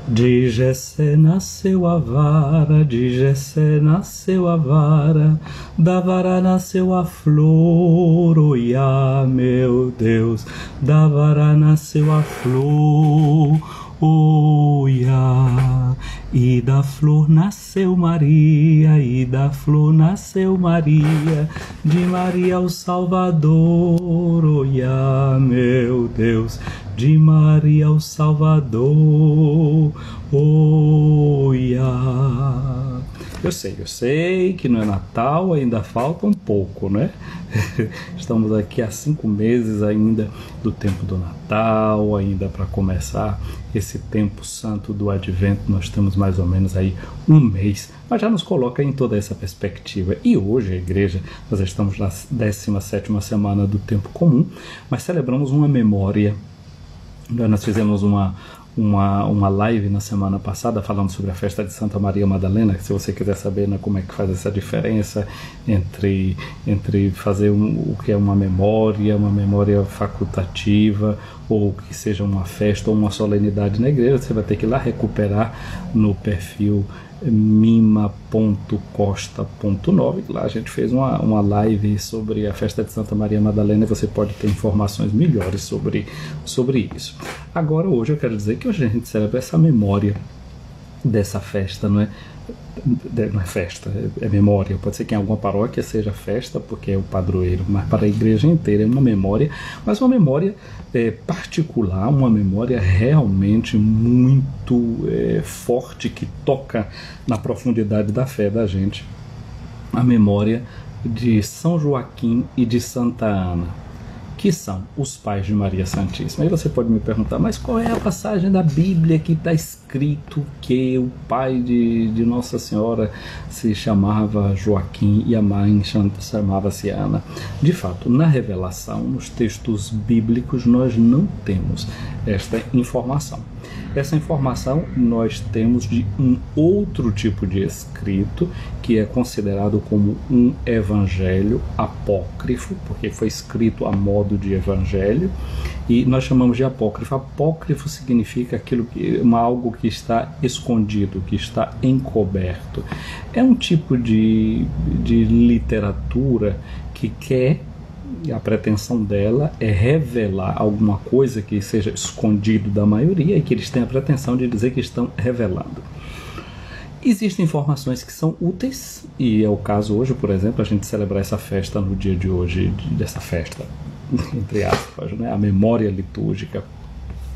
De Jessé nasceu a vara, de Jessé nasceu a vara, da vara nasceu a flor, oiá, meu Deus, da vara nasceu a flor, oiá, e da flor nasceu Maria, e da flor nasceu Maria, de Maria o Salvador, oiá, meu Deus, de Maria o Salvador, oiá. Eu sei que não é Natal, ainda falta um pouco, né? Estamos aqui há 5 meses ainda do tempo do Natal, ainda para começar esse tempo santo do Advento. Nós temos mais ou menos aí um mês, mas já nos coloca em toda essa perspectiva. E hoje a igreja, nós estamos na 17ª semana do tempo comum, mas celebramos uma memória. Nós fizemos uma live na semana passada falando sobre a festa de Santa Maria Madalena. Se você quiser saber, né, como é que faz essa diferença entre fazer o que é uma memória facultativa, ou que seja uma festa ou uma solenidade na igreja, você vai ter que ir lá recuperar no perfil mima.costa.9. Lá a gente fez uma live sobre a festa de Santa Maria Madalena e você pode ter informações melhores sobre isso. Agora, hoje eu quero dizer que hoje a gente celebra essa memória dessa festa, não é festa, é memória. Pode ser que em alguma paróquia seja festa, porque é o padroeiro, mas para a igreja inteira é uma memória, mas uma memória particular, uma memória realmente muito forte, que toca na profundidade da fé da gente. A memória de São Joaquim e de Santa Ana, que são os pais de Maria Santíssima. Aí você pode me perguntar, mas qual é a passagem da Bíblia que está escrito que o pai de Nossa Senhora se chamava Joaquim e a mãe chamava-se Ana? De fato, na revelação, nos textos bíblicos, nós não temos esta informação. Essa informação nós temos de um outro tipo de escrito, que é considerado como um evangelho apócrifo, porque foi escrito a modo de evangelho, e nós chamamos de apócrifo. Apócrifo significa algo que está escondido, que está encoberto. É um tipo de literatura que quer, a pretensão dela é revelar alguma coisa que seja escondido da maioria, e que eles têm a pretensão de dizer que estão revelando. Existem informações que são úteis, e é o caso hoje, por exemplo, a gente celebrar essa festa no dia de hoje, dessa festa, entre aspas, né, a memória litúrgica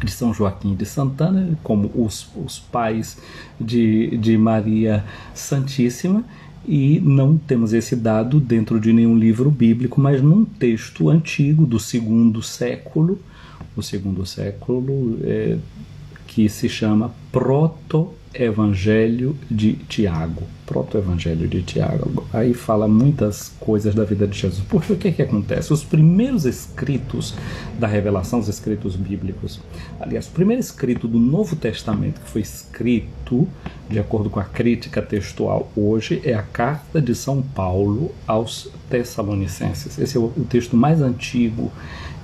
de São Joaquim e de Santa Ana, como os pais de Maria Santíssima. E não temos esse dado dentro de nenhum livro bíblico, mas num texto antigo do segundo século, que se chama Proto-Evangelho de Tiago. Proto-Evangelho de Tiago. Aí fala muitas coisas da vida de Jesus. Porque o que acontece? Os primeiros escritos da revelação, os escritos bíblicos, aliás, o primeiro escrito do Novo Testamento que foi escrito de acordo com a crítica textual hoje é a carta de São Paulo aos Tessalonicenses. Esse é o texto mais antigo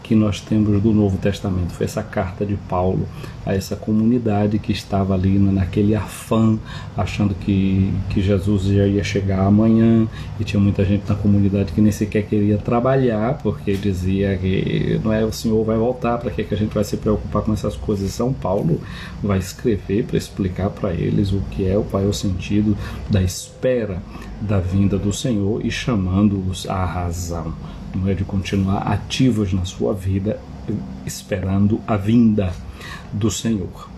que nós temos do Novo Testamento. Foi essa carta de Paulo a essa comunidade que estava ali naquele afã, achando que Jesus já ia chegar amanhã, e tinha muita gente na comunidade que nem sequer queria trabalhar, porque dizia que não é, o Senhor vai voltar, para que a gente vai se preocupar com essas coisas? São Paulo vai escrever para explicar para eles o que é, qual é o sentido da espera da vinda do Senhor, e chamando-os à razão, não é, de continuar ativos na sua vida, esperando a vinda do Senhor.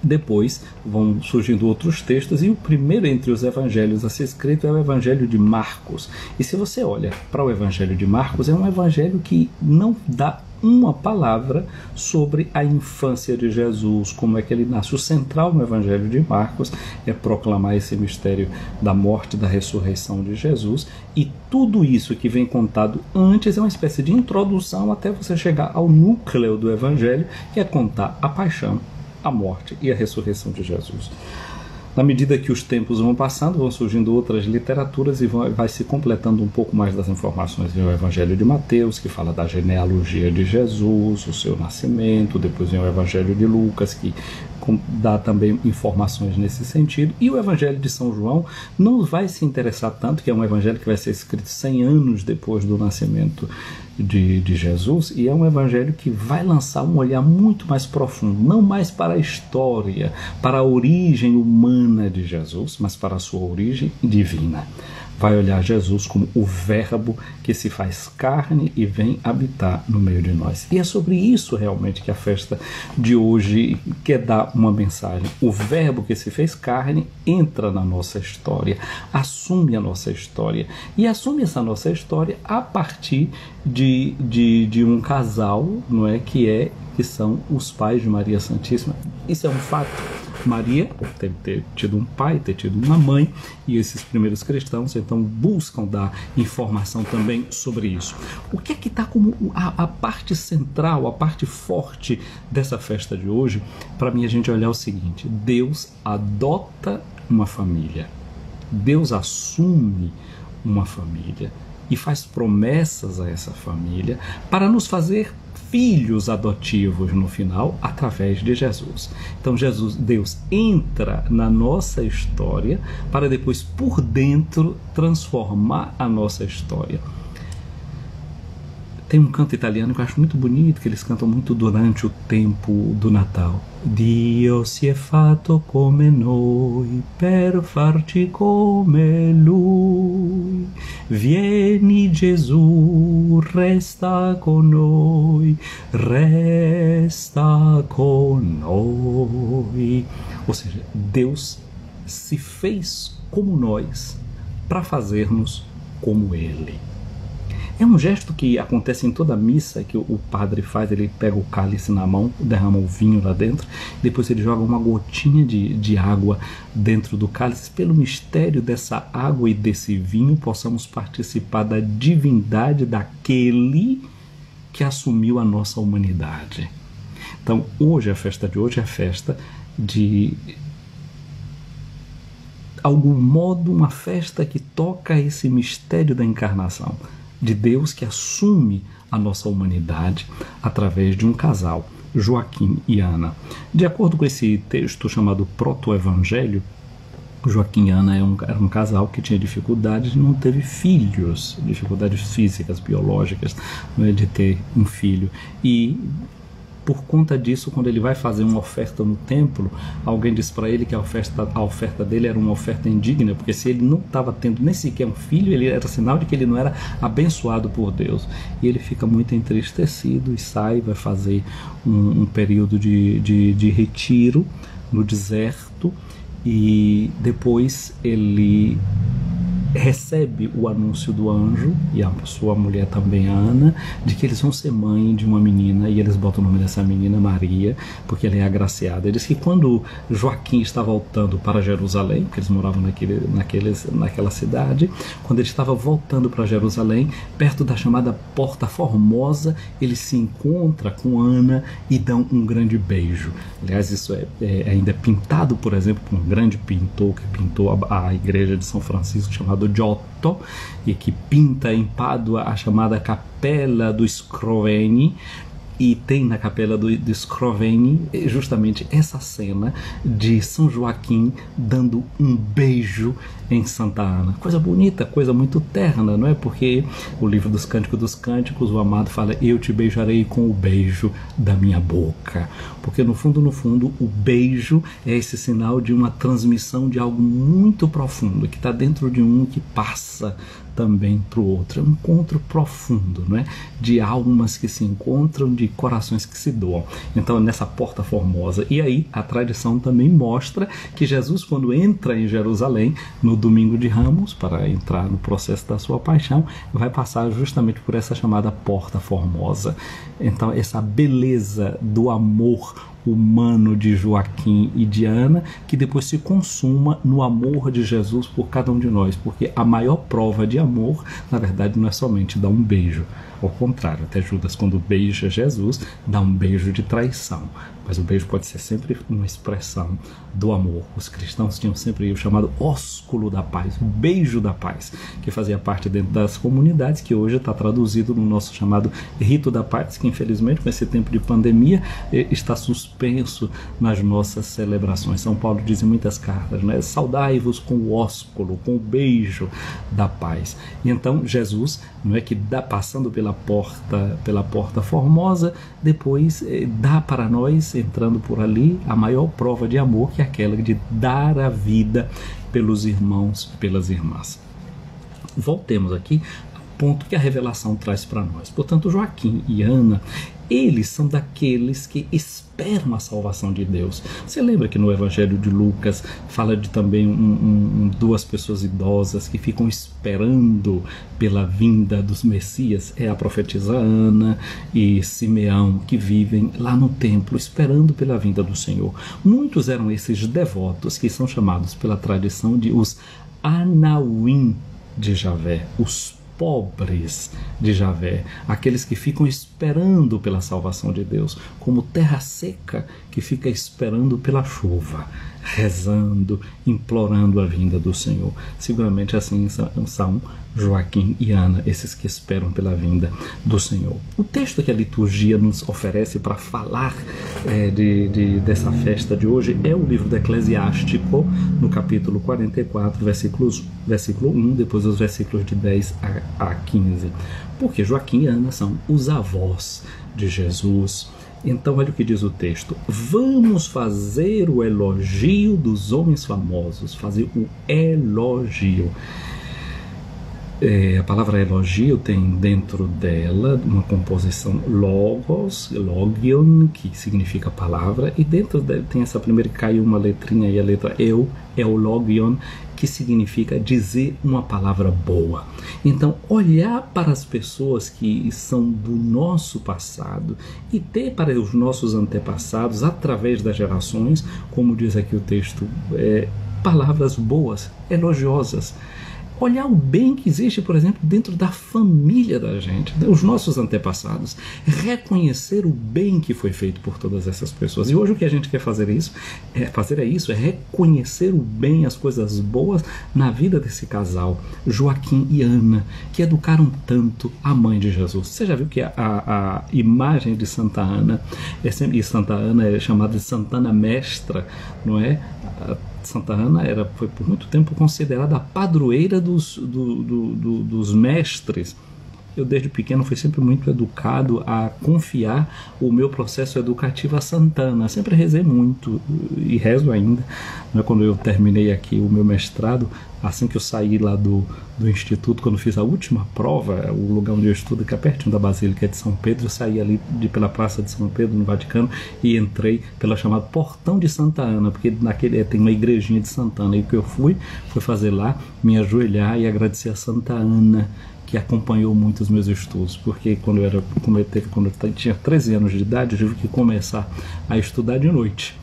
Depois vão surgindo outros textos, e o primeiro entre os evangelhos a ser escrito é o Evangelho de Marcos. E se você olha para o Evangelho de Marcos, é um evangelho que não dá uma palavra sobre a infância de Jesus, como é que ele nasce. O central no Evangelho de Marcos é proclamar esse mistério da morte e da ressurreição de Jesus, e tudo isso que vem contado antes é uma espécie de introdução até você chegar ao núcleo do Evangelho, que é contar a paixão, a morte e a ressurreição de Jesus. Na medida que os tempos vão passando, vão surgindo outras literaturas e vai se completando um pouco mais das informações. Vem o Evangelho de Mateus, que fala da genealogia de Jesus, o seu nascimento. Depois vem o Evangelho de Lucas, que dá também informações nesse sentido. E o Evangelho de São João não vai se interessar tanto, que é um evangelho que vai ser escrito 100 anos depois do nascimento de Jesus, e é um evangelho que vai lançar um olhar muito mais profundo, não mais para a história, para a origem humana de Jesus, mas para a sua origem divina. Vai olhar Jesus como o Verbo que se faz carne e vem habitar no meio de nós. E é sobre isso realmente que a festa de hoje quer dar uma mensagem. O Verbo que se fez carne entra na nossa história, assume a nossa história. E assume essa nossa história a partir de um casal, não é, que são os pais de Maria Santíssima. Isso é um fato. Maria deve ter tido um pai, ter tido uma mãe, e esses primeiros cristãos então buscam dar informação também sobre isso. O que é que está como a parte central, a parte forte dessa festa de hoje? Para mim, a gente olhar o seguinte: Deus adota uma família, Deus assume uma família e faz promessas a essa família para nos fazer filhos adotivos no final, através de Jesus. Então Deus entra na nossa história para depois por dentro transformar a nossa história. Tem um canto italiano que eu acho muito bonito, que eles cantam muito durante o tempo do Natal. Dio si è fatto come noi per farci come Lui. Vieni Gesù, resta con noi, resta con noi. Ou seja, Deus se fez como nós para fazermos como Ele. É um gesto que acontece em toda missa, que o padre faz. Ele pega o cálice na mão, derrama o vinho lá dentro, depois ele joga uma gotinha de água dentro do cálice. Pelo mistério dessa água e desse vinho, possamos participar da divindade daquele que assumiu a nossa humanidade. Então, hoje, a festa de hoje é a festa de algum modo, uma festa que toca esse mistério da encarnação, de Deus que assume a nossa humanidade através de um casal, Joaquim e Ana. De acordo com esse texto chamado Proto-Evangelho, Joaquim e Ana era um casal que tinha dificuldades, não teve filhos, dificuldades físicas, biológicas, não é, de ter um filho. E por conta disso, quando ele vai fazer uma oferta no templo, alguém diz para ele que a oferta dele era uma oferta indigna, porque se ele não estava tendo nem sequer um filho, ele era sinal de que ele não era abençoado por Deus. E ele fica muito entristecido e sai, vai fazer um período de retiro no deserto, e depois ele recebe o anúncio do anjo, e a sua mulher também, a Ana, de que eles vão ser mãe de uma menina, e eles botam o nome dessa menina Maria, porque ela é agraciada. Ele diz que quando Joaquim está voltando para Jerusalém, porque eles moravam naquela cidade, quando ele estava voltando para Jerusalém, perto da chamada Porta Formosa, ele se encontra com Ana e dão um grande beijo. Aliás, isso ainda é pintado, por exemplo, por um grande pintor que pintou a igreja de São Francisco, chamado Giotto, e que pinta em Pádua a chamada Capela do Scrovegni, e tem na Capela do Scrovegni justamente essa cena de São Joaquim dando um beijo em Santa Ana. Coisa bonita, coisa muito terna, não é? Porque o livro dos Cânticos, o amado fala: eu te beijarei com o beijo da minha boca. Porque no fundo, o beijo é esse sinal de uma transmissão de algo muito profundo, que está dentro de um, que passa também para o outro. É um encontro profundo, não é? De almas que se encontram, de corações que se doam. Então, nessa Porta Formosa. E aí, a tradição também mostra que Jesus, quando entra em Jerusalém, no domingo de Ramos, para entrar no processo da sua paixão, vai passar justamente por essa chamada Porta Formosa. Então, essa beleza do amor humano de Joaquim e de Ana, que depois se consuma no amor de Jesus por cada um de nós, porque a maior prova de amor, na verdade, não é somente dar um beijo. Ao contrário, até Judas, quando beija Jesus, dá um beijo de traição. Mas o beijo pode ser sempre uma expressão do amor. Os cristãos tinham sempre o chamado ósculo da paz, o beijo da paz, que fazia parte dentro das comunidades, que hoje está traduzido no nosso chamado rito da paz, que infelizmente com esse tempo de pandemia está suspenso nas nossas celebrações. São Paulo diz em muitas cartas, né? Saudai-vos com o ósculo, com o beijo da paz. E então Jesus, não é que dá, passando pela porta formosa, depois dá para nós, entrando por ali, a maior prova de amor, que é aquela de dar a vida pelos irmãos, pelas irmãs. Voltemos aqui ao ponto que a revelação traz para nós. Portanto, Joaquim e Ana, eles são daqueles que esperam a salvação de Deus. Você lembra que no Evangelho de Lucas fala de também duas pessoas idosas que ficam esperando pela vinda dos Messias? É a profetisa Ana e Simeão, que vivem lá no templo esperando pela vinda do Senhor. Muitos eram esses devotos que são chamados pela tradição de os Anauim de Javé, os pobres de Javé, aqueles que ficam esperando pela salvação de Deus, como terra seca que fica esperando pela chuva, rezando, implorando a vinda do Senhor. Seguramente assim são Joaquim e Ana, esses que esperam pela vinda do Senhor. O texto que a liturgia nos oferece para falar dessa festa de hoje é o livro do Eclesiástico, no capítulo 44, versículo 1, depois os versículos de 10 a 15. Porque Joaquim e Ana são os avós de Jesus. Então, olha o que diz o texto. Vamos fazer o elogio dos homens famosos. Fazer o elogio. A palavra elogio tem dentro dela uma composição logos, logion, que significa palavra, e dentro dela tem essa primeira que caiu uma letrinha aí, a letra eulogion, que significa dizer uma palavra boa. Então, olhar para as pessoas que são do nosso passado e ter para os nossos antepassados, através das gerações, como diz aqui o texto, palavras boas, elogiosas. Olhar o bem que existe, por exemplo, dentro da família da gente, os nossos antepassados, reconhecer o bem que foi feito por todas essas pessoas. E hoje o que a gente quer fazer é reconhecer o bem, as coisas boas na vida desse casal, Joaquim e Ana, que educaram tanto a mãe de Jesus. Você já viu que a imagem de Santa Ana, e Santa Ana é chamada de Santana Mestra, não é? Santa Ana foi por muito tempo considerada a padroeira dos mestres. Eu desde pequeno fui sempre muito educado a confiar o meu processo educativo a Santana. Sempre rezei muito e rezo ainda. Quando eu terminei aqui o meu mestrado, assim que eu saí lá do instituto, quando fiz a última prova, o lugar onde eu estudo, que é pertinho da Basílica de São Pedro, eu saí ali pela Praça de São Pedro, no Vaticano, e entrei pelo chamado Portão de Santa Ana, porque tem uma igrejinha de Santana, e o que eu fui fazer lá, me ajoelhar e agradecer a Santa Ana, que acompanhou muito os meus estudos, porque quando eu tinha 13 anos de idade, eu tive que começar a estudar de noite.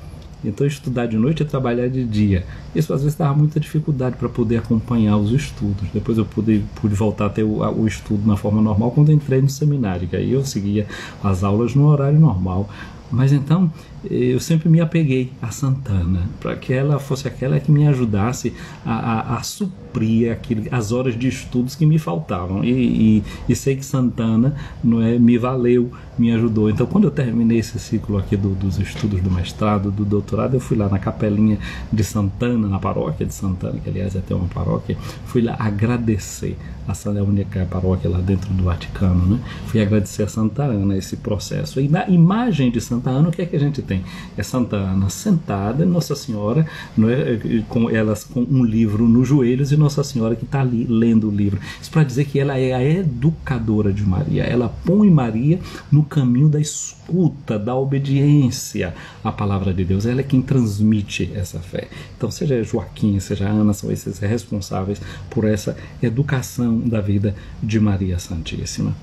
Então, estudar de noite e trabalhar de dia. Isso às vezes dava muita dificuldade para poder acompanhar os estudos. Depois eu pude voltar a ter o estudo na forma normal quando eu entrei no seminário, que aí eu seguia as aulas no horário normal. Mas então, eu sempre me apeguei a Santana, para que ela fosse aquela que me ajudasse a suprir as horas de estudos que me faltavam. E sei que Santana me valeu, me ajudou. Então, quando eu terminei esse ciclo aqui dos estudos do mestrado, do doutorado, eu fui lá na capelinha de Santana, na paróquia de Santana, que aliás é até uma paróquia, fui lá agradecer. Essa é a única paróquia lá dentro do Vaticano, né? Fui agradecer a Santa Ana esse processo. E na imagem de Santa Ana, o que é que a gente tem? É Santa Ana sentada, Nossa Senhora, não é, com um livro nos joelhos, e Nossa Senhora que está ali lendo o livro. Isso para dizer que ela é a educadora de Maria. Ela põe Maria no caminho da escuta, da obediência à palavra de Deus. Ela é quem transmite essa fé. Então, seja Joaquim, seja Ana, são esses responsáveis por essa educação da vida de Maria Santíssima.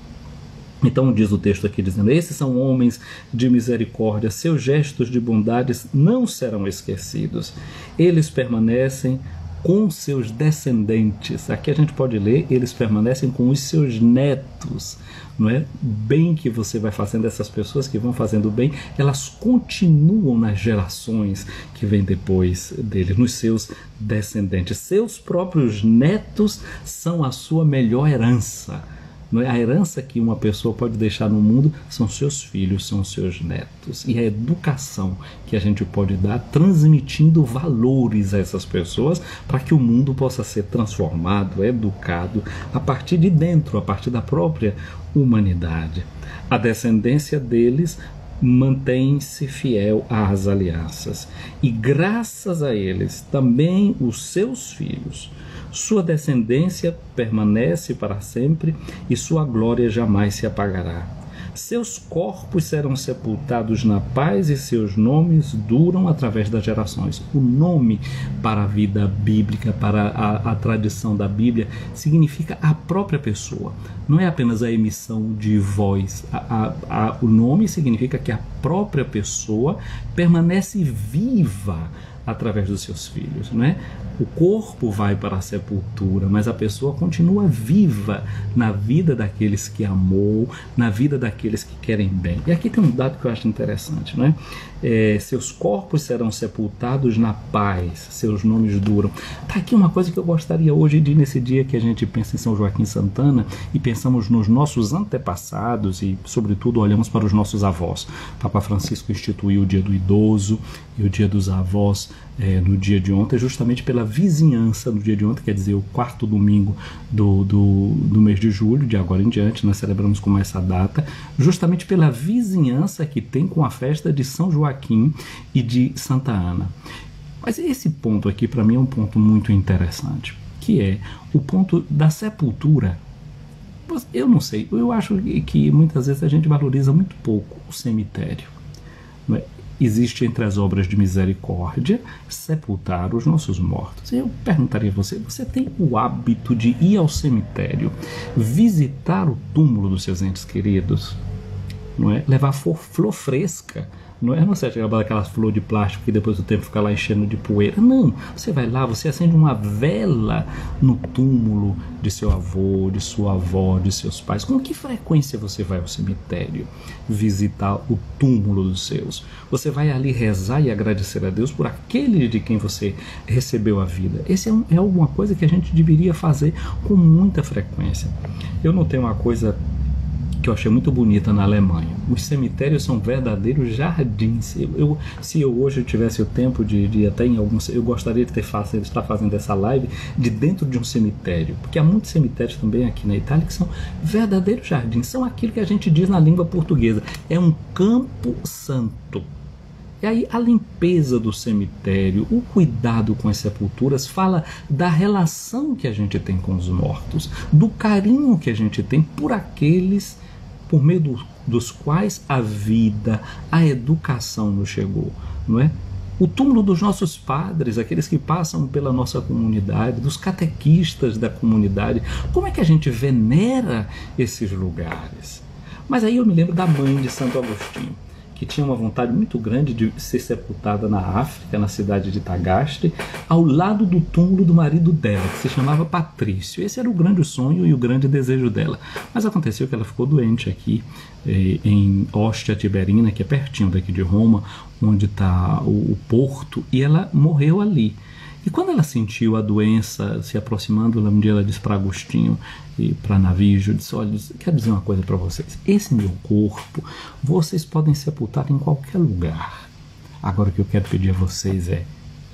Então diz o texto aqui dizendo: esses são homens de misericórdia, seus gestos de bondades não serão esquecidos. Eles permanecem com seus descendentes. Aqui a gente pode ler, eles permanecem com os seus netos. Não é? O bem que você vai fazendo, essas pessoas que vão fazendo o bem, elas continuam nas gerações que vêm depois deles, nos seus descendentes. Seus próprios netos são a sua melhor herança. Não é? A herança que uma pessoa pode deixar no mundo são seus filhos, são seus netos. E a educação que a gente pode dar, transmitindo valores a essas pessoas, para que o mundo possa ser transformado, educado, a partir de dentro, a partir da própria humanidade. A descendência deles mantém-se fiel às alianças. E graças a eles, também os seus filhos, sua descendência permanece para sempre e sua glória jamais se apagará. Seus corpos serão sepultados na paz e seus nomes duram através das gerações. O nome para a vida bíblica, para a tradição da Bíblia, significa a própria pessoa. Não é apenas a emissão de voz. O nome significa que a própria pessoa permanece viva através dos seus filhos, não é? O corpo vai para a sepultura, mas a pessoa continua viva na vida daqueles que amou, na vida daqueles que querem bem. E aqui tem um dado que eu acho interessante, não é? Seus corpos serão sepultados na paz, seus nomes duram. Tá aqui uma coisa que eu gostaria hoje de, nesse dia que a gente pensa em São Joaquim Santana e pensamos nos nossos antepassados e, sobretudo, olhamos para os nossos avós. Papa Francisco instituiu o Dia do Idoso e o Dia dos Avós no dia de ontem, justamente pela vizinhança do dia de ontem, quer dizer, o quarto domingo do mês de julho, de agora em diante, nós celebramos com essa data, justamente pela vizinhança que tem com a festa de São Joaquim e de Santa Ana. Mas esse ponto aqui, para mim, é um ponto muito interessante, que é o ponto da sepultura. Eu não sei, eu acho que muitas vezes a gente valoriza muito pouco o cemitério, não é? Existe entre as obras de misericórdia sepultar os nossos mortos. Eu perguntaria a você, você tem o hábito de ir ao cemitério, visitar o túmulo dos seus entes queridos? Não é? Levar flor fresca. Não é você acabar aquelas flores de plástico que depois do tempo fica lá enchendo de poeira. Não, você vai lá, você acende uma vela no túmulo de seu avô, de sua avó, de seus pais. Com que frequência você vai ao cemitério visitar o túmulo dos seus? Você vai ali rezar e agradecer a Deus por aquele de quem você recebeu a vida. Essa é alguma coisa que a gente deveria fazer com muita frequência. Eu notei uma coisa que eu achei muito bonita na Alemanha. Os cemitérios são verdadeiros jardins. Se eu hoje tivesse o tempo de até em alguns, eu gostaria de estar fazendo essa live de dentro de um cemitério, porque há muitos cemitérios também aqui na Itália que são verdadeiros jardins. São aquilo que a gente diz na língua portuguesa, é um campo santo. E aí a limpeza do cemitério, o cuidado com as sepulturas, fala da relação que a gente tem com os mortos, do carinho que a gente tem por aqueles por meio dos quais a vida, a educação nos chegou, não é? O túmulo dos nossos padres, aqueles que passam pela nossa comunidade, dos catequistas da comunidade, como é que a gente venera esses lugares? Mas aí eu me lembro da mãe de Santo Agostinho, que tinha uma vontade muito grande de ser sepultada na África, na cidade de Tagaste, ao lado do túmulo do marido dela, que se chamava Patrício. Esse era o grande sonho e o grande desejo dela. Mas aconteceu que ela ficou doente aqui, em Ostia Tiberina, que é pertinho daqui de Roma, onde está o porto, e ela morreu ali. E quando ela sentiu a doença se aproximando, um dia ela disse para Agostinho e para Navígio, disse, olha, quero dizer uma coisa para vocês, esse meu corpo, vocês podem sepultar em qualquer lugar. Agora o que eu quero pedir a vocês é,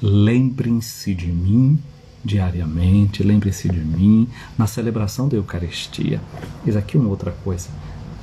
lembrem-se de mim diariamente, lembrem-se de mim na celebração da Eucaristia. Eis aqui uma outra coisa.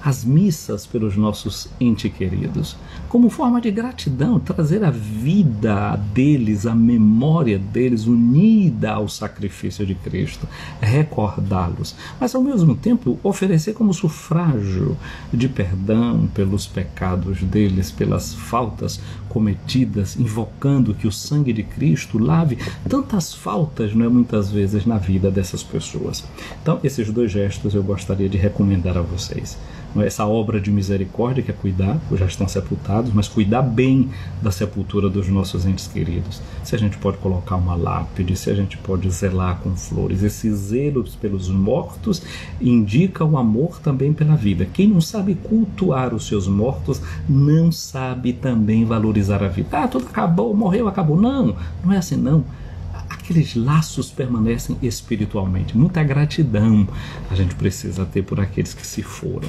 As missas pelos nossos entes queridos, como forma de gratidão, trazer a vida deles, a memória deles unida ao sacrifício de Cristo, recordá-los, mas ao mesmo tempo oferecer como sufrágio de perdão pelos pecados deles, pelas faltas cometidas, invocando que o sangue de Cristo lave tantas faltas, não é, muitas vezes na vida dessas pessoas. Então, esses dois gestos eu gostaria de recomendar a vocês. essa obra de misericórdia que é cuidar, já estão sepultados, mas cuidar bem da sepultura dos nossos entes queridos. Se a gente pode colocar uma lápide, se a gente pode zelar com flores, esse zelo pelos mortos indica o amor também pela vida. Quem não sabe cultuar os seus mortos não sabe também valorizar a vida. Ah, tudo acabou, morreu, acabou. Não, não é assim não. Aqueles laços permanecem espiritualmente. Muita gratidão a gente precisa ter por aqueles que se foram.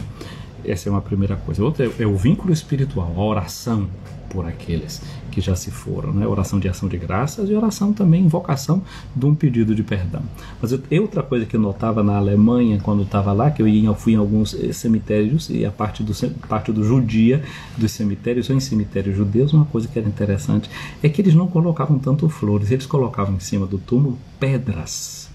Essa é uma primeira coisa. Outra é o vínculo espiritual, a oração por aqueles que já se foram, né? Oração de ação de graças e oração também, invocação de um pedido de perdão. Mas outra coisa que eu notava na Alemanha, quando eu estava lá, que eu fui em alguns cemitérios, e a parte do judia dos cemitérios, ou em cemitérios judeus, uma coisa que era interessante é que eles não colocavam tanto flores, eles colocavam em cima do túmulo pedras,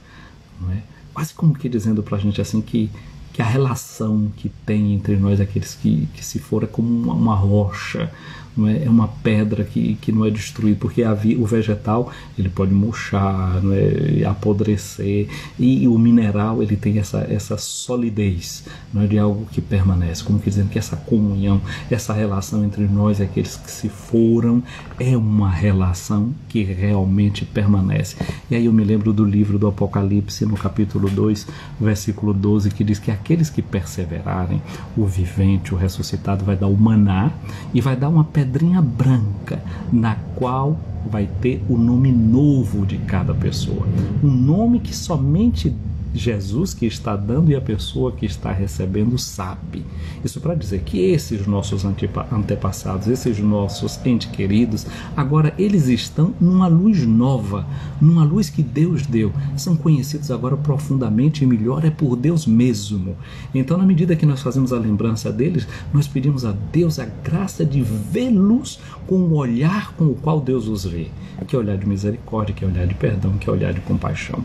não é? Quase como que dizendo pra gente assim que a relação que tem entre nós, aqueles que se foram, é como uma rocha, não é? É uma pedra que não é destruída, porque o vegetal ele pode murchar, não é? Apodrecer, e o mineral ele tem essa solidez, não é? De algo que permanece, como que dizendo que essa comunhão, essa relação entre nós e aqueles que se foram é uma relação que realmente permanece. E aí eu me lembro do livro do Apocalipse, no capítulo 2, versículo 12, que diz que aqueles que perseverarem, o vivente, o ressuscitado, vai dar o maná e vai dar uma pedrinha branca, na qual vai ter o nome novo de cada pessoa. Um nome que somente Jesus que está dando e a pessoa que está recebendo sabe. Isso para dizer que esses nossos antepassados, esses nossos entes queridos, agora eles estão numa luz nova, numa luz que Deus deu. São conhecidos agora profundamente e melhor é por Deus mesmo. Então, na medida que nós fazemos a lembrança deles, nós pedimos a Deus a graça de vê-los com o olhar com o qual Deus os vê, que é olhar de misericórdia, que é olhar de perdão, que é olhar de compaixão.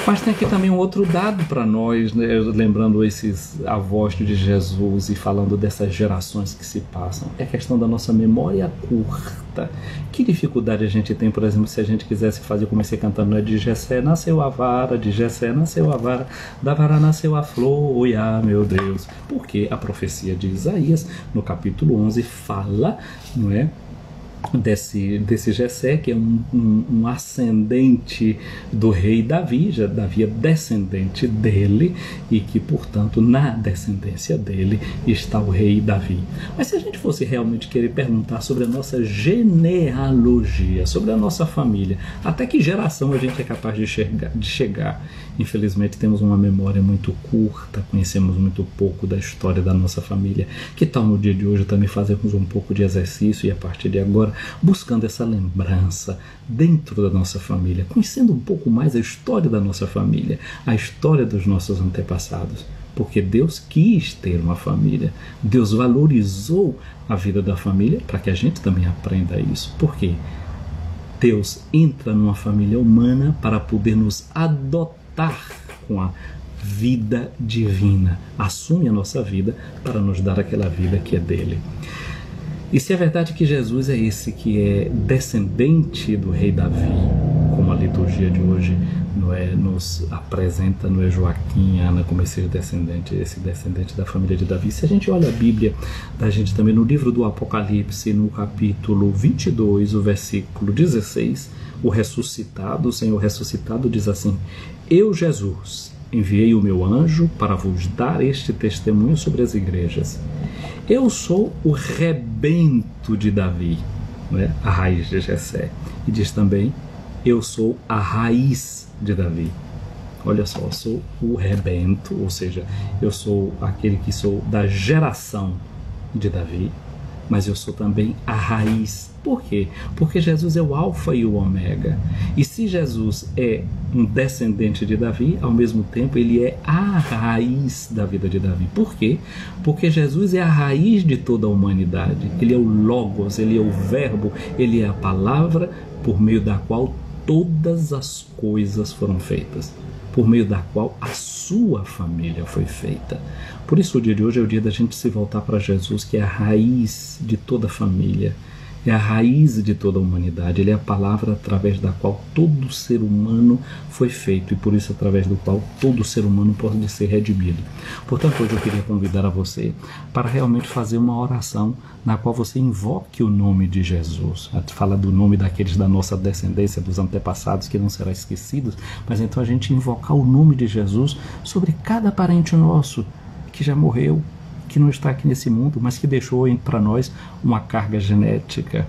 Mas tem aqui também um outro dado para nós, né? Lembrando esses avós de Jesus e falando dessas gerações que se passam, é a questão da nossa memória curta. Que dificuldade a gente tem, por exemplo, se a gente quisesse fazer, comecei cantando, né? De Jessé nasceu a vara, de Jessé nasceu a vara, da vara nasceu a flor, ah, meu Deus. Porque a profecia de Isaías, no capítulo 11, fala, não é? Desse Jessé, que é um ascendente do rei Davi, Davi é descendente dele, e que, portanto, na descendência dele está o rei Davi. Mas se a gente fosse realmente querer perguntar sobre a nossa genealogia, sobre a nossa família, até que geração a gente é capaz de chegar? Infelizmente temos uma memória muito curta, conhecemos muito pouco da história da nossa família. Que tal no dia de hoje também fazermos um pouco de exercício e a partir de agora buscando essa lembrança dentro da nossa família, conhecendo um pouco mais a história da nossa família, a história dos nossos antepassados, porque Deus quis ter uma família, Deus valorizou a vida da família para que a gente também aprenda isso. Por quê? Deus entra numa família humana para poder nos adotar com a vida divina, assume a nossa vida para nos dar aquela vida que é dele. E se é verdade que Jesus é esse que é descendente do rei Davi, como a liturgia de hoje nos apresenta, não é? Joaquim, Ana, como esse descendente da família de Davi. Se a gente olha a Bíblia da gente também no livro do Apocalipse, no capítulo 22, o versículo 16, o Senhor ressuscitado diz assim: Eu, Jesus, enviei o meu anjo para vos dar este testemunho sobre as igrejas. Eu sou o rebento de Davi, não é? A raiz de Jessé. E diz também: eu sou a raiz de Davi. Olha só, eu sou o rebento, ou seja, eu sou aquele que sou da geração de Davi, mas eu sou também a raiz. Por quê? Porque Jesus é o alfa e o ômega. E se Jesus é um descendente de Davi, ao mesmo tempo ele é a raiz da vida de Davi. Por quê? Porque Jesus é a raiz de toda a humanidade. Ele é o Logos, ele é o Verbo, ele é a palavra por meio da qual todas as coisas foram feitas, por meio da qual a sua família foi feita. Por isso o dia de hoje é o dia da gente se voltar para Jesus, que é a raiz de toda a família, é a raiz de toda a humanidade, ele é a palavra através da qual todo ser humano foi feito e por isso através do qual todo ser humano pode ser redimido. Portanto, hoje eu queria convidar a você para realmente fazer uma oração na qual você invoque o nome de Jesus. A gente fala do nome daqueles da nossa descendência, dos antepassados, que não será esquecidos, mas então a gente invocar o nome de Jesus sobre cada parente nosso que já morreu, que não está aqui nesse mundo, mas que deixou para nós uma carga genética,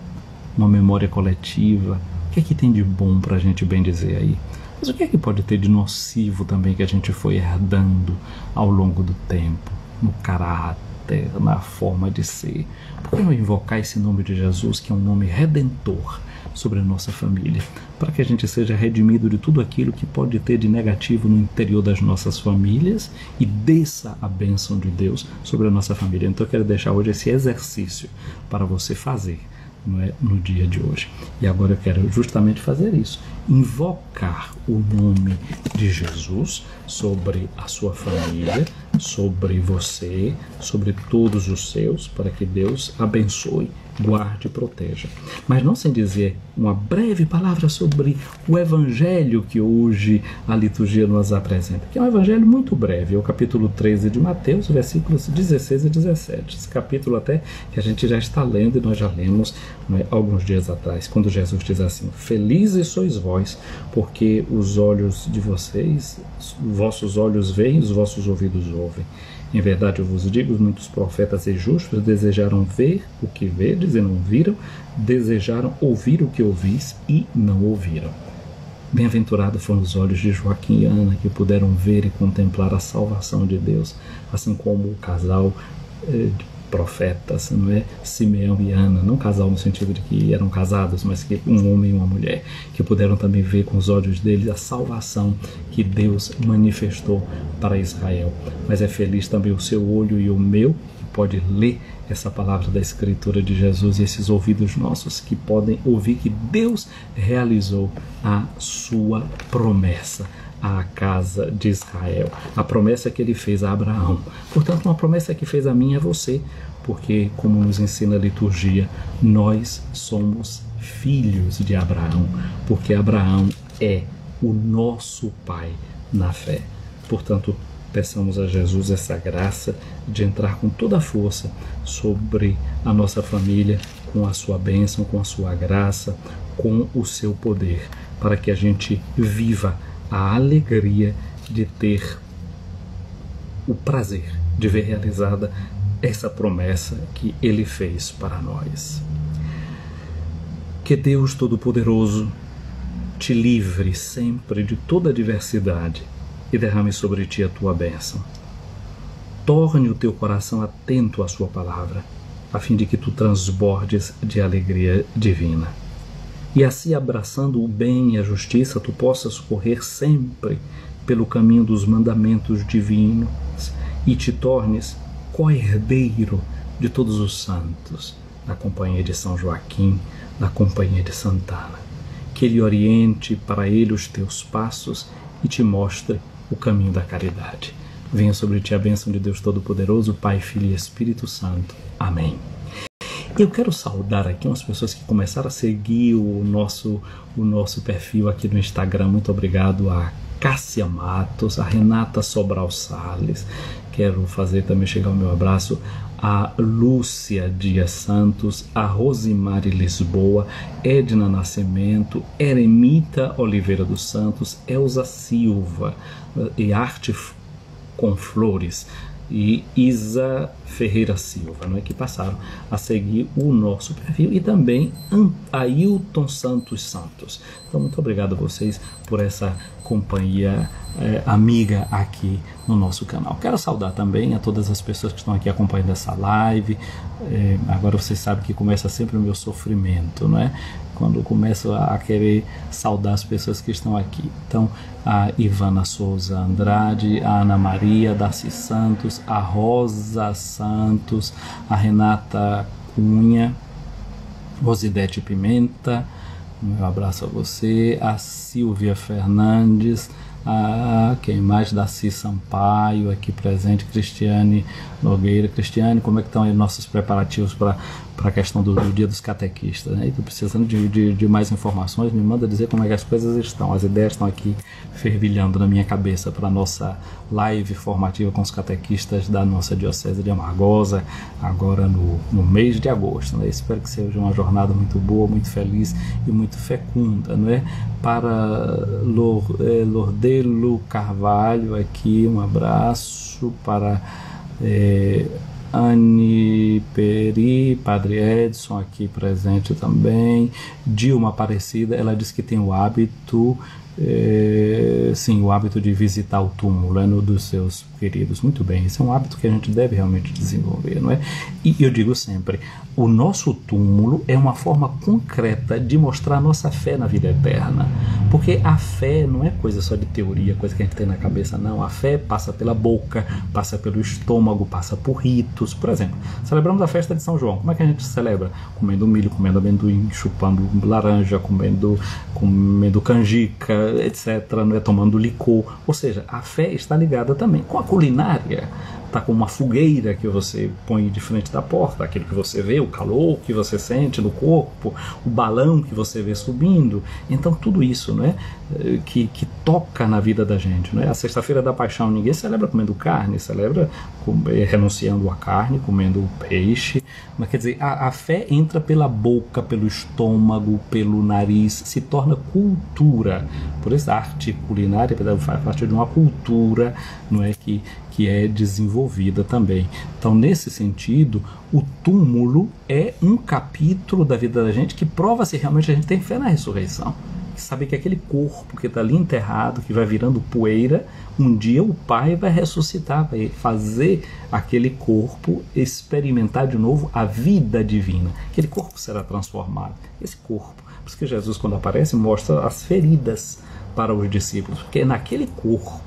uma memória coletiva. O que é que tem de bom para a gente bem dizer aí? Mas o que é que pode ter de nocivo também que a gente foi herdando ao longo do tempo, no caráter, na forma de ser? Por que não invocar esse nome de Jesus, que é um nome redentor, sobre a nossa família, para que a gente seja redimido de tudo aquilo que pode ter de negativo no interior das nossas famílias e desça a bênção de Deus sobre a nossa família. Então eu quero deixar hoje esse exercício para você fazer, não é, no dia de hoje. E agora eu quero justamente fazer isso, invocar o nome de Jesus sobre a sua família, sobre você, sobre todos os seus, para que Deus abençoe, guarde e proteja. Mas não sem dizer uma breve palavra sobre o Evangelho que hoje a liturgia nos apresenta, que é um Evangelho muito breve, é o capítulo 13 de Mateus, versículos 16 e 17. Esse capítulo até que a gente já está lendo e nós já lemos, né, alguns dias atrás, quando Jesus diz assim: felizes sois vós, porque os olhos de vocês, vossos olhos veem, os vossos ouvidos ouvem. Em verdade eu vos digo, muitos profetas e justos desejaram ver o que vedes e não viram, desejaram ouvir o que ouvis e não ouviram. Bem-aventurados foram os olhos de Joaquim e Ana, que puderam ver e contemplar a salvação de Deus, assim como o casal de profetas, não é? Simeão e Ana, não casal no sentido de que eram casados, mas que um homem e uma mulher, que puderam também ver com os olhos deles a salvação que Deus manifestou para Israel. Mas é feliz também o seu olho e o meu, que pode ler essa palavra da Escritura de Jesus, e esses ouvidos nossos que podem ouvir que Deus realizou a sua promessa à casa de Israel, a promessa que ele fez a Abraão. Portanto, uma promessa que fez a mim e a você, porque, como nos ensina a liturgia, nós somos filhos de Abraão, porque Abraão é o nosso pai na fé. Portanto, peçamos a Jesus essa graça de entrar com toda a força sobre a nossa família, com a sua bênção, com a sua graça, com o seu poder, para que a gente viva a alegria de ter o prazer de ver realizada essa promessa que ele fez para nós. Que Deus Todo-Poderoso te livre sempre de toda adversidade e derrame sobre ti a tua bênção. Torne o teu coração atento à sua palavra, a fim de que tu transbordes de alegria divina. E assim, abraçando o bem e a justiça, tu possas correr sempre pelo caminho dos mandamentos divinos e te tornes co-herdeiro de todos os santos, na companhia de São Joaquim, na companhia de Santana. Que ele oriente para ele os teus passos e te mostre o caminho da caridade. Venha sobre ti a bênção de Deus Todo-Poderoso, Pai, Filho e Espírito Santo. Amém. Eu quero saudar aqui umas pessoas que começaram a seguir o nosso perfil aqui no Instagram. Muito obrigado a Cássia Matos, a Renata Sobral Salles. Quero fazer também chegar o meu abraço a Lúcia Dias Santos, a Rosimari Lisboa, Edna Nascimento, Eremita Oliveira dos Santos, Elza Silva e Arte com Flores e Isa Ferreira Silva, não é, que passaram a seguir o nosso perfil, e também Ailton Santos. Então, muito obrigado a vocês por essa companhia amiga aqui no nosso canal. Quero saudar também a todas as pessoas que estão aqui acompanhando essa live. Agora vocês sabem que começa sempre o meu sofrimento, não é? Quando eu começo a querer saudar as pessoas que estão aqui. Então, a Ivana Souza Andrade, a Ana Maria Darcy Santos, a Rosa Santos, a Renata Cunha, Rosidete Pimenta, meu abraço a você, a Silvia Fernandes, quem mais? Darcy Sampaio aqui presente, Cristiane Nogueira. Cristiane, como é que estão aí nossos preparativos para a questão do Dia dos Catequistas, né? Estou precisando de mais informações, me manda dizer como é que as coisas estão. As ideias estão aqui fervilhando na minha cabeça para a nossa live formativa com os catequistas da nossa Diocese de Amargosa, agora no mês de agosto, né? Espero que seja uma jornada muito boa, muito feliz e muito fecunda, não é? Para Lordelo Carvalho aqui, um abraço para Anne Peri, Padre Edson aqui presente também. Dilma Aparecida, ela diz que tem o hábito, sim, o hábito de visitar o túmulo, no dos seus queridos. Muito bem, esse é um hábito que a gente deve realmente desenvolver, não é? E eu digo sempre, o nosso túmulo é uma forma concreta de mostrar a nossa fé na vida eterna, porque a fé não é coisa só de teoria, coisa que a gente tem na cabeça, não. A fé passa pela boca, passa pelo estômago, passa por ritos. Por exemplo, celebramos a festa de São João. Como é que a gente celebra? Comendo milho, comendo amendoim, chupando laranja, comendo canjica, etc., não é? Tomando licor. Ou seja, a fé está ligada também com a culinária. Está com uma fogueira que você põe de frente da porta, aquilo que você vê, o calor que você sente no corpo, o balão que você vê subindo. Então tudo isso, não é? Que toca na vida da gente, não é? A Sexta-feira da Paixão ninguém celebra comendo carne, celebra renunciando à carne, comendo peixe. Mas quer dizer, a fé entra pela boca, pelo estômago, pelo nariz, se torna cultura. Por isso a arte culinária faz parte de uma cultura, não é, que é desenvolvida também. Então, nesse sentido, o túmulo é um capítulo da vida da gente que prova se realmente a gente tem fé na ressurreição. Saber que aquele corpo que está ali enterrado, que vai virando poeira, um dia o Pai vai ressuscitar, vai fazer aquele corpo experimentar de novo a vida divina. Aquele corpo será transformado. Esse corpo, por isso que Jesus, quando aparece, mostra as feridas para os discípulos, porque é naquele corpo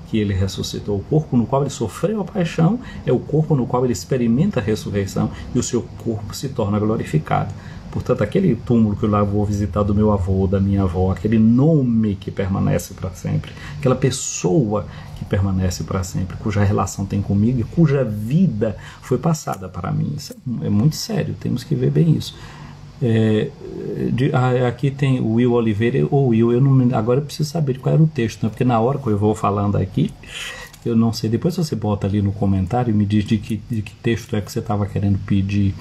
que ele ressuscitou. O corpo no qual ele sofreu a paixão é o corpo no qual ele experimenta a ressurreição e o seu corpo se torna glorificado. Portanto, aquele túmulo que eu lá vou visitar do meu avô, da minha avó, aquele nome que permanece para sempre, aquela pessoa que permanece para sempre, cuja relação tem comigo e cuja vida foi passada para mim. Isso é muito sério, temos que ver bem isso. Aqui tem o Will Oliveira, ou Will, agora eu preciso saber qual era o texto, né? Porque na hora que eu vou falando aqui, eu não sei. Depois você bota ali no comentário e me diz de que texto é que você estava querendo pedir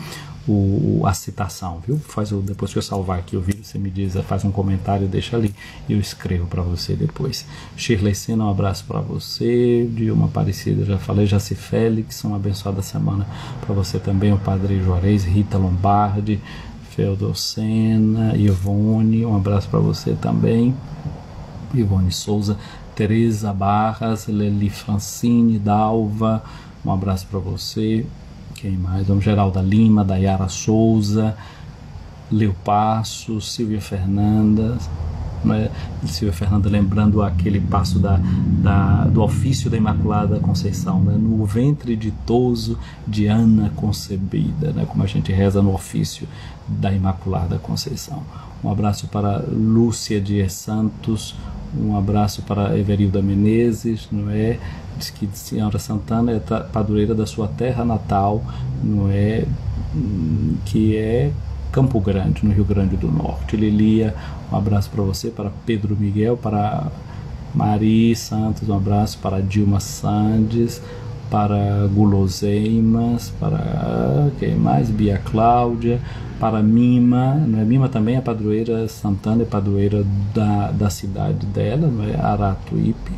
a citação, viu? Depois que eu salvar aqui o vídeo, você me diz, faz um comentário, deixa ali e eu escrevo para você depois. Shirley Sena, um abraço para você. Dilma Aparecida, já falei. Jaci Félix, uma abençoada semana para você também. O Padre Juarez, Rita Lombardi, Feodor Sena, Ivone, um abraço para você também. Ivone Souza, Tereza Barras, Leli Francine, Dalva, um abraço para você. Quem mais? Vamos, Geralda Lima, Dayara Souza, Leo Passo, Silvia Fernanda, né? Silvia Fernanda lembrando aquele passo do ofício da Imaculada Conceição, né? No ventre ditoso de Ana concebida, né? Como a gente reza no ofício da Imaculada Conceição. Um abraço para Lúcia Dias Santos, um abraço para Everilda Menezes, não é? Diz que Senhora Santana é padroeira da sua terra natal, não é? Que é Campo Grande, no Rio Grande do Norte. Lilia, um abraço para você, para Pedro Miguel, para Mari Santos, um abraço para Dilma Sandes, para Guloseimas, para quem mais? Bia Cláudia, para Mima, não é? Mima também é padroeira, Santana é padroeira da cidade dela, não é? Aratuípe.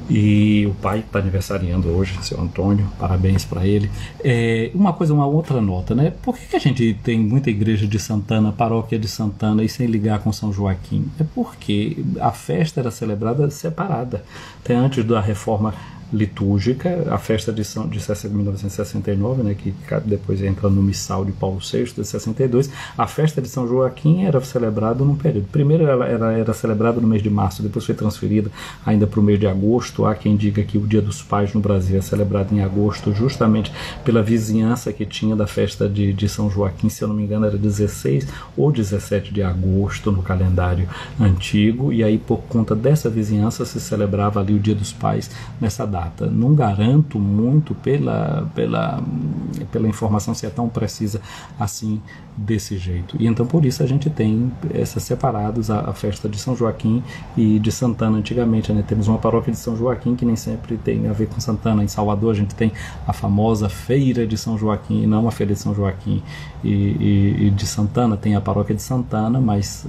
E o pai está aniversariando hoje, seu Antônio, parabéns para ele. Uma outra nota, né? Por que a gente tem muita igreja de Santana, paróquia de Santana e sem ligar com São Joaquim? É porque a festa era celebrada separada. Até antes da reforma litúrgica, a festa de 1969, né, que depois entra no missal de Paulo VI, de 62, a festa de São Joaquim era celebrada num período. Primeiro ela era celebrada no mês de março, depois foi transferida ainda para o mês de agosto. Há quem diga que o Dia dos Pais no Brasil é celebrado em agosto, justamente pela vizinhança que tinha da festa de São Joaquim, se eu não me engano era 16 ou 17 de agosto no calendário antigo, e aí por conta dessa vizinhança se celebrava ali o Dia dos Pais nessa data. data. Não garanto muito pela informação se é tão precisa assim desse jeito. E então por isso a gente tem essas separados, a festa de São Joaquim e de Santana antigamente, né? Temos uma paróquia de São Joaquim que nem sempre tem a ver com Santana. Em Salvador a gente tem a famosa feira de São Joaquim, não a feira de São Joaquim, e de Santana tem a paróquia de Santana, mas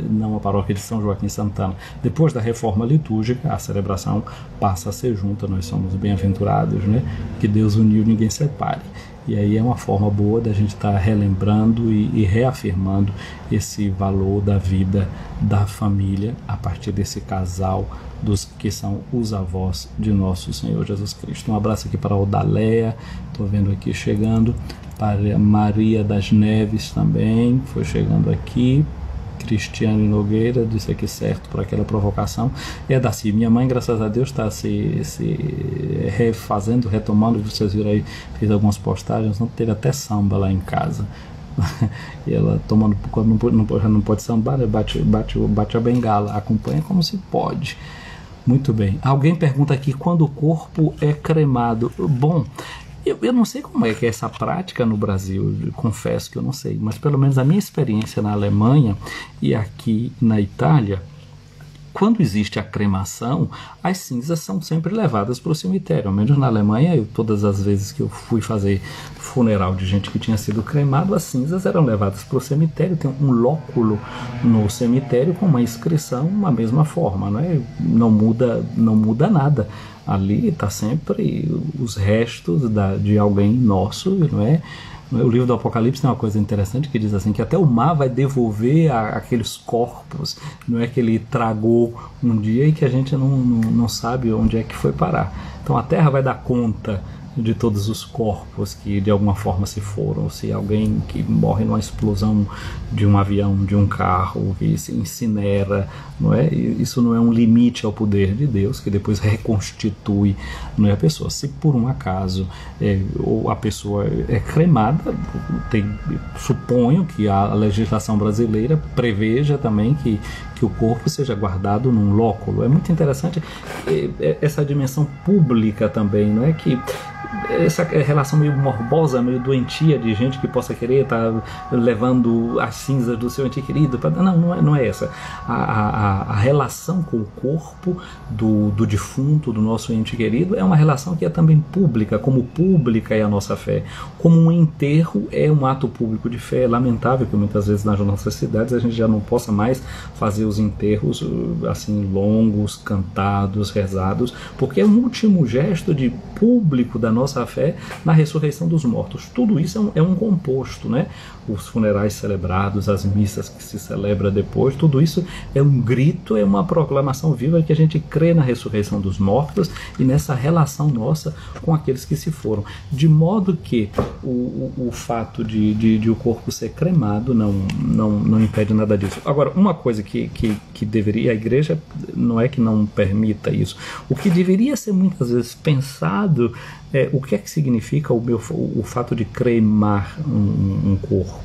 não a paróquia de São Joaquim Santana. Depois da reforma litúrgica, a celebração passa a ser junta. Nós somos bem-aventurados, né? Que Deus uniu, ninguém separe. E aí é uma forma boa da gente estar relembrando e reafirmando esse valor da vida da família a partir desse casal dos que são os avós de nosso Senhor Jesus Cristo. Um abraço aqui para a Odaléia, estou vendo aqui chegando, para Maria das Neves também, foi chegando aqui. Cristiane Nogueira disse aqui certo por aquela provocação. É Daci, minha mãe, graças a Deus, está se refazendo, retomando. Vocês viram aí, fez algumas postagens, não teve até samba lá em casa. E ela tomando, quando não pode sambar, bate a bengala, acompanha como se pode. Muito bem. Alguém pergunta aqui quando o corpo é cremado. Bom, eu não sei como é que é essa prática no Brasil, confesso que eu não sei, mas pelo menos a minha experiência na Alemanha e aqui na Itália, quando existe a cremação, as cinzas são sempre levadas para o cemitério. Ao menos na Alemanha, todas as vezes que eu fui fazer funeral de gente que tinha sido cremado, as cinzas eram levadas para o cemitério. Tem um lóculo no cemitério com uma inscrição, a mesma forma, não é? Não muda nada. Ali está sempre os restos de alguém nosso, não é? O livro do Apocalipse tem uma coisa interessante que diz assim, que até o mar vai devolver aqueles corpos, não é, que ele tragou um dia e que a gente não sabe onde é que foi parar. Então a terra vai dar conta de todos os corpos que de alguma forma se foram, ou se alguém que morre numa explosão de um avião, de um carro, que se incinera, não é? Isso não é um limite ao poder de Deus, que depois reconstitui, não é, a pessoa. Se por um acaso ou a pessoa é cremada, suponho que a legislação brasileira preveja também que o corpo seja guardado num lóculo. É muito interessante essa dimensão pública também, não é, que essa relação meio morbosa, meio doentia de gente que possa querer estar levando as cinzas do seu ente querido. Não é essa. A relação com o corpo do defunto, do nosso ente querido, é uma relação que é também pública, como pública é a nossa fé. Como um enterro é um ato público de fé. É lamentável que muitas vezes nas nossas cidades a gente já não possa mais fazer os enterros assim longos, cantados, rezados, porque é um último gesto de público da nossa fé na ressurreição dos mortos. Tudo isso é um composto, né? Os funerais celebrados, as missas que se celebra depois, tudo isso é um grito, é uma proclamação viva que a gente crê na ressurreição dos mortos e nessa relação nossa com aqueles que se foram. De modo que o fato de o corpo ser cremado não impede nada disso. Agora, uma coisa que deveria, a igreja não é que não permita isso, o que deveria ser muitas vezes pensado o que é que significa o fato de cremar um corpo.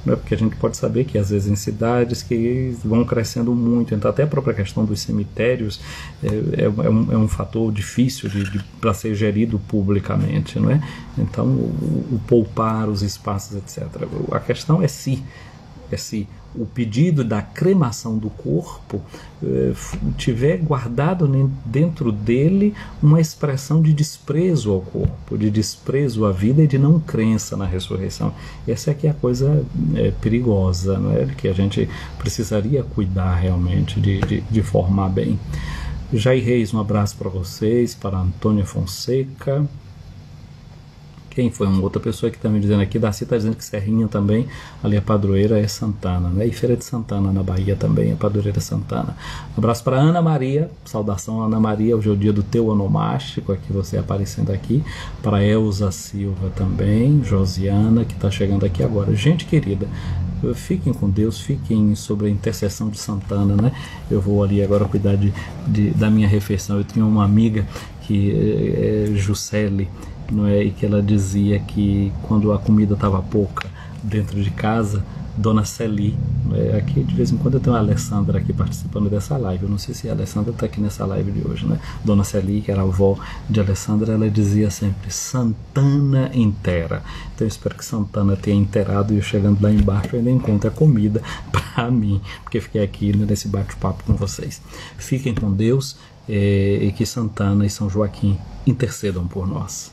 Não é? Porque a gente pode saber que às vezes em cidades que vão crescendo muito, então até a própria questão dos cemitérios é um fator difícil para ser gerido publicamente, não é? Então o poupar os espaços, etc. A questão é se o pedido da cremação do corpo tiver guardado dentro dele uma expressão de desprezo ao corpo, de desprezo à vida e de não crença na ressurreição. Essa é que é a coisa perigosa, não é? Que a gente precisaria cuidar realmente de formar bem. Jair Reis, um abraço para vocês, para Antônia Fonseca. Quem foi uma outra pessoa que está me dizendo aqui, Darcy está dizendo que Serrinha também, ali a padroeira é Santana, né? E Feira de Santana na Bahia também, a padroeira Santana. Um abraço para Ana Maria, saudação Ana Maria, hoje é o dia do teu onomástico, aqui você aparecendo aqui, para Elza Silva também, Josiana, que está chegando aqui agora. Gente querida, fiquem com Deus, fiquem sobre a intercessão de Santana, né? Eu vou ali agora cuidar da minha refeição. Eu tinha uma amiga que é Juscelie, não é? E que ela dizia que quando a comida estava pouca dentro de casa, Dona Celi, aqui de vez em quando eu tenho a Alessandra aqui participando dessa live, eu não sei se a Alessandra está aqui nessa live de hoje, né? Dona Celi, que era a avó de Alessandra, ela dizia sempre Santana inteira. Então eu espero que Santana tenha inteirado e eu chegando lá embaixo eu ainda encontre a comida para mim, porque fiquei aqui nesse bate-papo com vocês. Fiquem com Deus e que Santana e São Joaquim intercedam por nós.